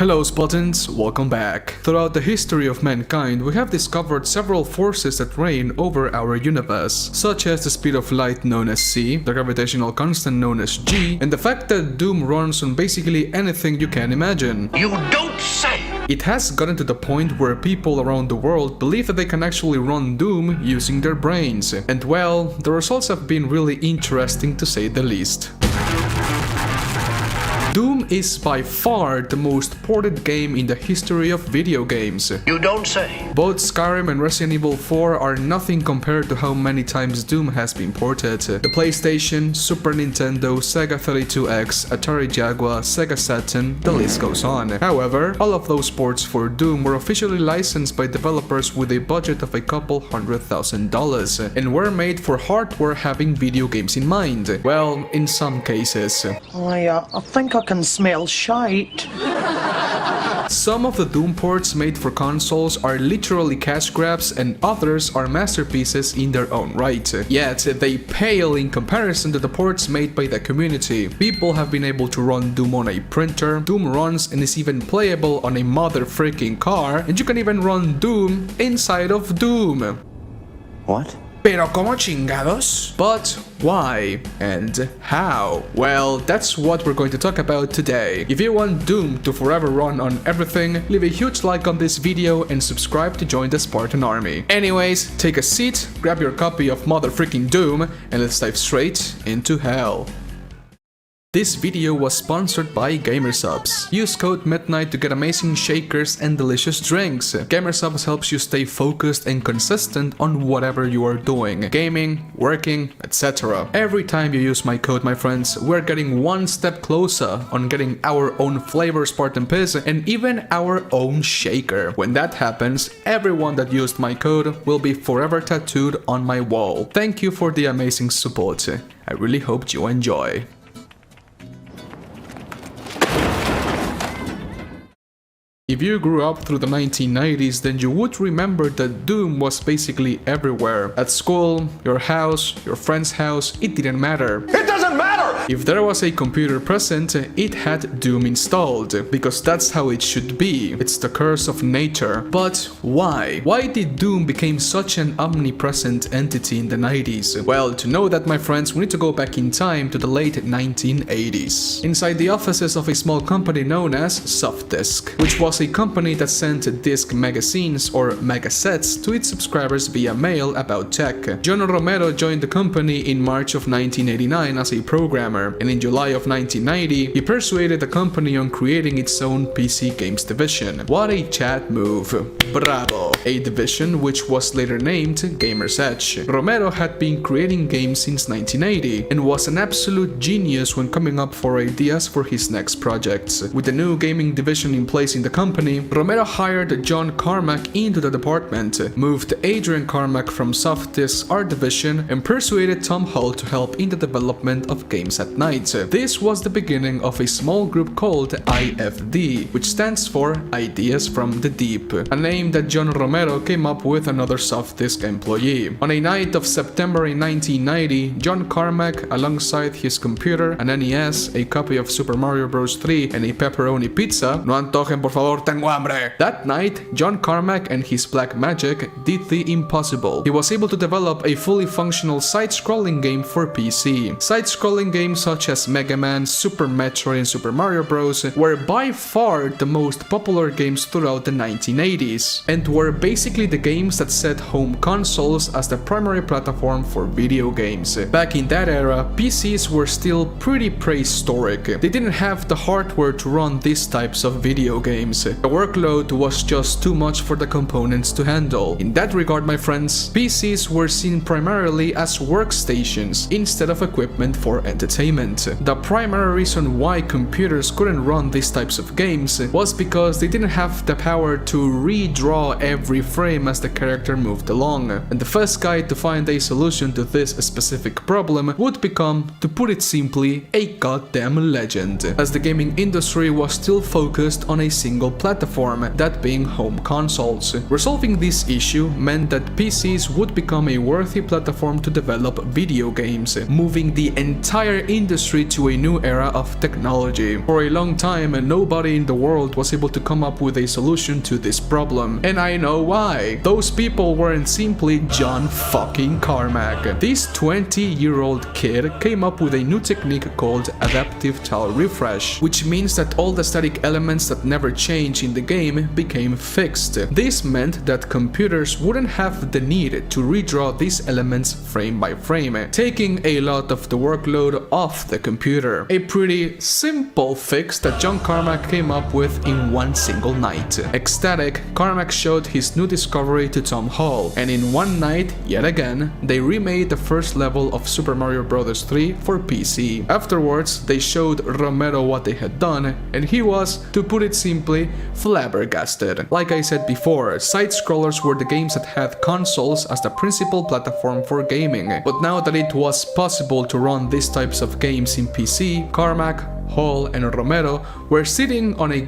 Hello Spartans, welcome back. Throughout the history of mankind, we have discovered several forces that reign over our universe, such as the speed of light known as c, the gravitational constant known as g, and the fact that Doom runs on basically anything you can imagine. You don't say! It has gotten to the point where people around the world believe that they can actually run Doom using their brains, and well, the results have been really interesting to say the least. Doom is by far the most ported game in the history of video games. You don't say. Both Skyrim and Resident Evil 4 are nothing compared to how many times Doom has been ported. The PlayStation, Super Nintendo, Sega 32X, Atari Jaguar, Sega Saturn, the list goes on. However, all of those ports for Doom were officially licensed by developers with a budget of a couple $100,000 and were made for hardware having video games in mind. Well, in some cases. I think I can smell shite. Some of the Doom ports made for consoles are literally cash grabs and others are masterpieces in their own right. Yet, they pale in comparison to the ports made by the community. People have been able to run Doom on a printer, Doom runs and is even playable on a mother freaking car, and you can even run Doom inside of Doom. What? Pero como chingados? But why and how? Well, that's what we're going to talk about today. If you want Doom to forever run on everything, leave a huge like on this video and subscribe to join the Spartan army. Anyways, take a seat, grab your copy of mother freaking Doom, and let's dive straight into hell. This video was sponsored by Gamersubs. Use code MIDNIGHT to get amazing shakers and delicious drinks. Gamersubs helps you stay focused and consistent on whatever you are doing, gaming, working, etc. Every time you use my code, my friends, we're getting one step closer on getting our own flavor Spartan Piss and even our own shaker. When that happens, everyone that used my code will be forever tattooed on my wall. Thank you for the amazing support. I really hope you enjoy. If you grew up through the 1990s, then you would remember that Doom was basically everywhere. At school, your house, your friend's house, it didn't matter. It doesn't matter! If there was a computer present, it had Doom installed, because that's how it should be. It's the curse of nature. But why? Why did Doom become such an omnipresent entity in the 90s? Well, to know that, my friends, we need to go back in time to the late 1980s. Inside the offices of a small company known as Softdisk, which was a company that sent disc magazines or megasets to its subscribers via mail about tech. John Romero joined the company in March of 1989 as a programmer, and in July of 1990, he persuaded the company on creating its own PC games division. What a Chad move. Bravo! A division which was later named Gamer's Edge. Romero had been creating games since 1980 and was an absolute genius when coming up for ideas for his next projects. With the new gaming division in place in the company, Romero hired John Carmack into the department, moved Adrian Carmack from Softdisk's art division, and persuaded Tom Hull to help in the development of games at night. This was the beginning of a small group called IFD, which stands for Ideas from the Deep, a name that John Romero came up with another Softdisk employee. On a night of September in 1990, John Carmack, alongside his computer, an NES, a copy of Super Mario Bros. 3, and a pepperoni pizza, no antojen por favor, tengo hambre. That night, John Carmack and his black magic did the impossible. He was able to develop a fully functional side-scrolling game for PC. Side-scrolling games such as Mega Man, Super Metroid, and Super Mario Bros. Were by far the most popular games throughout the 1980s, and were basically the games that set home consoles as the primary platform for video games. Back in that era, PCs were still pretty prehistoric. They didn't have the hardware to run these types of video games. The workload was just too much for the components to handle. In that regard, my friends, PCs were seen primarily as workstations instead of equipment for entertainment. The primary reason why computers couldn't run these types of games was because they didn't have the power to redraw every frame as the character moved along. And the first guy to find a solution to this specific problem would become, to put it simply, a goddamn legend, as the gaming industry was still focused on a single platform, that being home consoles. Resolving this issue meant that PCs would become a worthy platform to develop video games, moving the entire industry to a new era of technology. For a long time, nobody in the world was able to come up with a solution to this problem, and I know why. Those people weren't simply John fucking Carmack. This 20-year-old kid came up with a new technique called adaptive tile refresh, which means that all the static elements that never change in the game became fixed. This meant that computers wouldn't have the need to redraw these elements frame by frame, taking a lot of the workload off the computer. A pretty simple fix that John Carmack came up with in one single night. Ecstatic, Carmack showed his new discovery to Tom Hall, and in one night, yet again, they remade the first level of Super Mario Bros. 3 for PC. Afterwards, they showed Romero what they had done, and he was, to put it simply, flabbergasted. Like I said before, side-scrollers were the games that had consoles as the principal platform for gaming, but now that it was possible to run these types of games in PC, Carmack, Hall, and Romero were sitting on a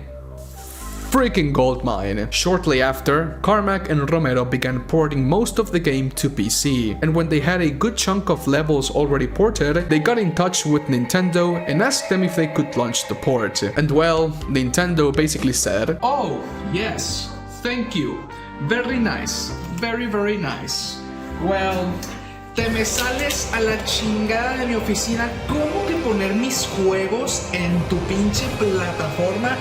freaking goldmine. Shortly after, Carmack and Romero began porting most of the game to PC, and when they had a good chunk of levels already ported, they got in touch with Nintendo and asked them if they could launch the port. And well, Nintendo basically said, "Oh, yes, thank you. Very nice. Very, very nice. Well, te me sales a la chingada de mi oficina. ¿Cómo que poner mis juegos en tu pinche plataforma?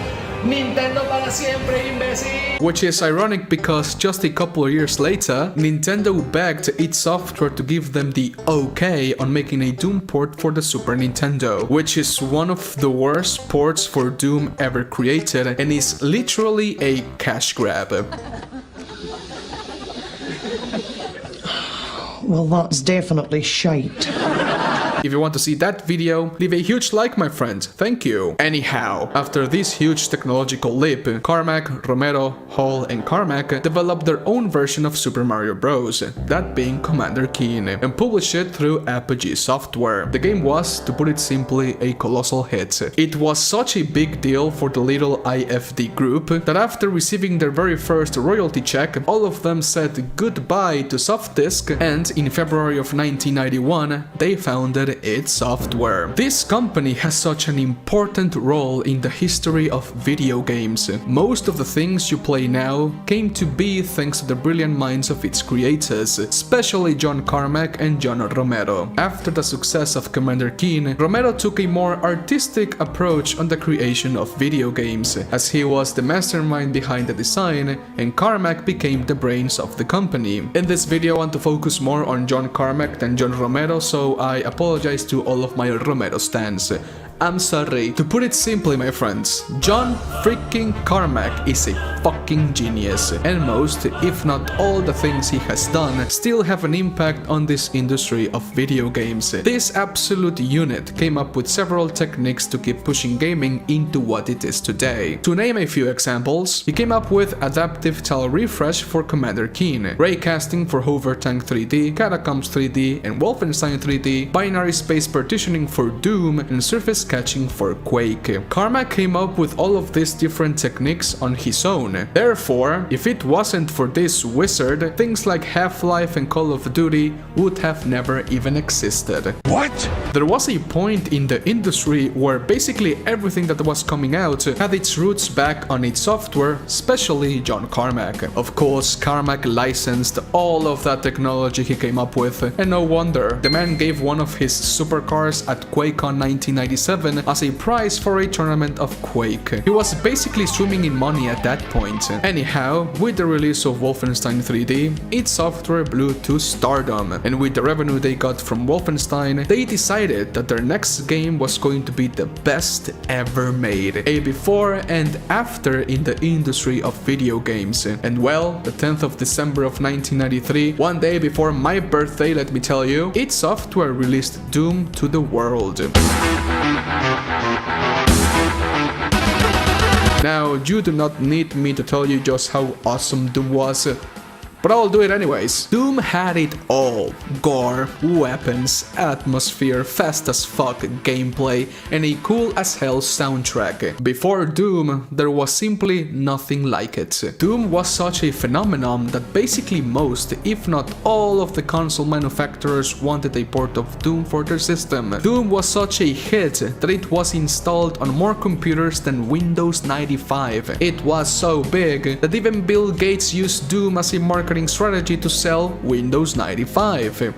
Nintendo para siempre, imbécil!" Which is ironic because just a couple of years later, Nintendo begged id Software to give them the okay on making a Doom port for the Super Nintendo, which is one of the worst ports for Doom ever created and is literally a cash grab. Well, that's definitely shite. If you want to see that video, leave a huge like, my friend. Thank you. Anyhow, after this huge technological leap, Carmack, Romero, Hall, and Carmack developed their own version of Super Mario Bros., that being Commander Keen, and published it through Apogee Software. The game was, to put it simply, a colossal hit. It was such a big deal for the little IFD group that after receiving their very first royalty check, all of them said goodbye to Softdisk, and in February of 1991, they founded id Software. This company has such an important role in the history of video games. Most of the things you play now came to be thanks to the brilliant minds of its creators, especially John Carmack and John Romero. After the success of Commander Keen, Romero took a more artistic approach on the creation of video games, as he was the mastermind behind the design, and Carmack became the brains of the company. In this video I want to focus more on John Carmack than John Romero, so I apologize to all of my Romero stans. I'm sorry. To put it simply, my friends, John freaking Carmack is a fucking genius, and most, if not all the things he has done, still have an impact on this industry of video games. This absolute unit came up with several techniques to keep pushing gaming into what it is today. To name a few examples, he came up with adaptive tile refresh for Commander Keen, raycasting for Hover Tank 3D, Catacombs 3D, and Wolfenstein 3D, binary space partitioning for Doom, and surface catching for Quake. Carmack came up with all of these different techniques on his own. Therefore, if it wasn't for this wizard, things like Half-Life and Call of Duty would have never even existed. What? There was a point in the industry where basically everything that was coming out had its roots back on id Software, especially John Carmack. Of course, Carmack licensed all of that technology he came up with, and no wonder. The man gave one of his supercars at QuakeCon 1997 as a prize for a tournament of Quake. He was basically swimming in money at that point. Anyhow, with the release of Wolfenstein 3D, id Software blew to stardom, and with the revenue they got from Wolfenstein, they decided that their next game was going to be the best ever made, a before and after in the industry of video games. And well, the 10th of December of 1993, one day before my birthday, let me tell you, id Software released Doom to the world. Now, you do not need me to tell you just how awesome Doom was. but I'll do it anyways. Doom had it all: gore, weapons, atmosphere, fast as fuck gameplay, and a cool as hell soundtrack. Before Doom, there was simply nothing like it. Doom was such a phenomenon that basically most, if not all, of the console manufacturers wanted a port of Doom for their system. Doom was such a hit that it was installed on more computers than Windows 95. It was so big that even Bill Gates used Doom as a marketing strategy to sell Windows 95.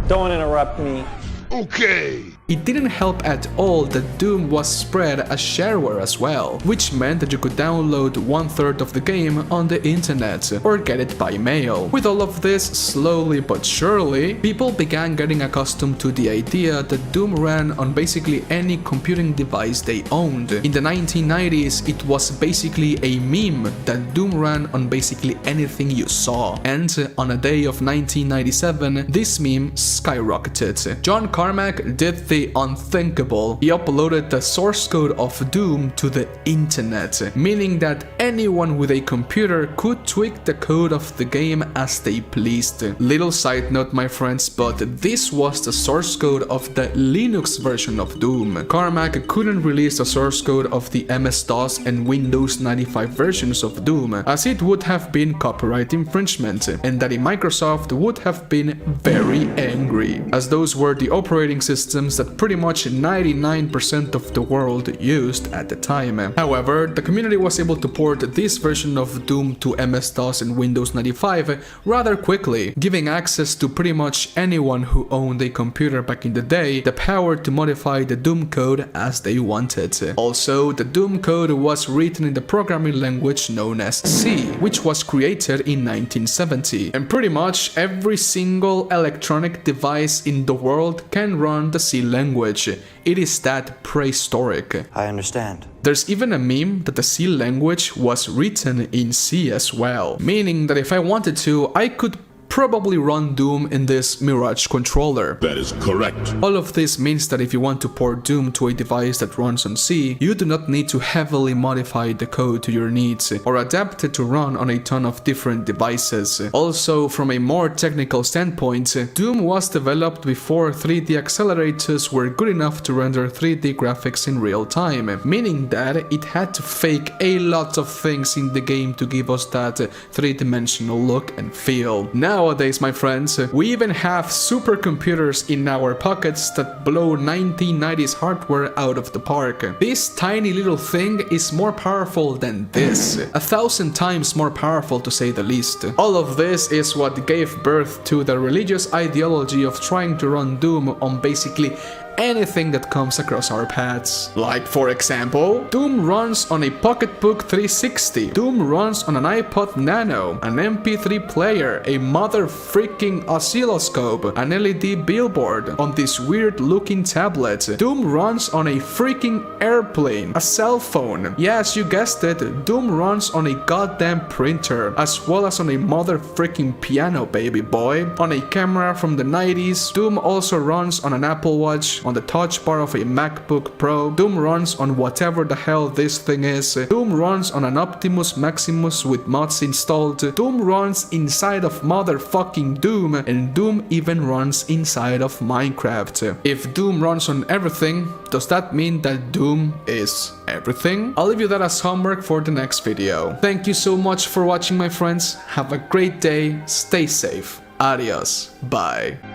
Don't interrupt me. Okay. It didn't help at all that Doom was spread as shareware as well, which meant that you could download 1/3 of the game on the internet or get it by mail. With all of this, slowly but surely, people began getting accustomed to the idea that Doom ran on basically any computing device they owned. In the 1990s, it was basically a meme that Doom ran on basically anything you saw. And on a day of 1997, this meme skyrocketed. John Carmack did the unthinkable. He uploaded the source code of Doom to the internet, meaning that anyone with a computer could tweak the code of the game as they pleased. Little side note, my friends, but this was the source code of the Linux version of Doom. Carmack couldn't release the source code of the MS-DOS and Windows 95 versions of Doom, as it would have been copyright infringement, and Daddy Microsoft would have been very angry, as those were the operating systems that pretty much 99% of the world used at the time. However, the community was able to port this version of Doom to MS-DOS and Windows 95 rather quickly, giving access to pretty much anyone who owned a computer back in the day the power to modify the Doom code as they wanted. Also, the Doom code was written in the programming language known as C, which was created in 1970, and pretty much every single electronic device in the world can run the C language. It is that prehistoric. I understand. There's even a meme that the C language was written in C as well, meaning that if I wanted to, I could probably run Doom in this Mirage controller. That is correct. All of this means that if you want to port Doom to a device that runs on C, you do not need to heavily modify the code to your needs or adapt it to run on a ton of different devices. Also, from a more technical standpoint, Doom was developed before 3D accelerators were good enough to render 3D graphics in real time, meaning that it had to fake a lot of things in the game to give us that three-dimensional look and feel. Nowadays, my friends, we even have supercomputers in our pockets that blow 1990s hardware out of the park. This tiny little thing is more powerful than this. 1,000 times more powerful, to say the least. All of this is what gave birth to the religious ideology of trying to run Doom on basically anything that comes across our paths. Like, for example, Doom runs on a Pocketbook 360, Doom runs on an iPod Nano, an MP3 player, a mother freaking oscilloscope, an LED billboard, on this weird looking tablet. Doom runs on a freaking airplane, a cell phone. Yes, you guessed it, Doom runs on a goddamn printer, as well as on a mother freaking piano, baby boy. On a camera from the 90s, Doom also runs on an Apple Watch, on the touch bar of a MacBook Pro. Doom runs on whatever the hell this thing is. Doom runs on an Optimus Maximus with mods installed. Doom runs inside of motherfucking Doom, and Doom even runs inside of Minecraft. If Doom runs on everything, does that mean that Doom is everything? I'll leave you that as homework for the next video. Thank you so much for watching, my friends. Have a great day, stay safe. Adios, bye.